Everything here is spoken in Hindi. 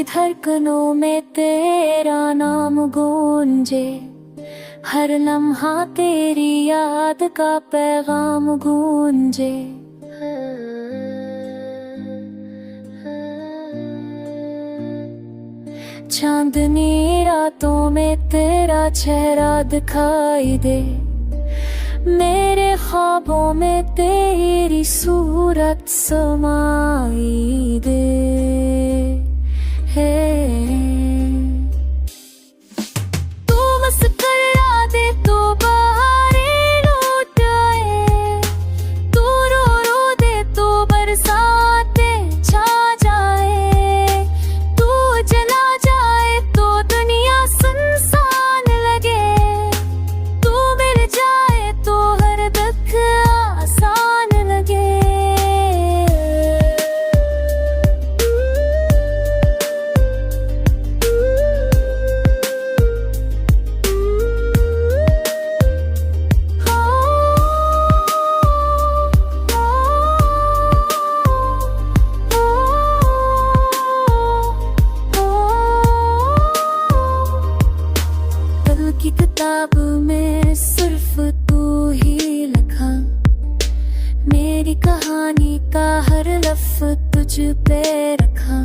धड़कनों में तेरा नाम गूंजे, हर लम्हा तेरी याद का पैगाम गूंजे। चांदनी रातों में तेरा चेहरा दिखाई दे, मेरे ख्वाबों में तेरी सूरत समाई दे। तू मुस्कुरा दे तो बहारें लौट आए, तू रो रो दे तो बरसातें छा जाए, तू चला जाए तो दुनिया सुनसान लगे, तू मिल जाए तो हर दुख आसान लगे। दिल की किताब में सिर्फ तू ही लिखा, मेरी कहानी का हर लफ्ज़ तुझ पे रखा।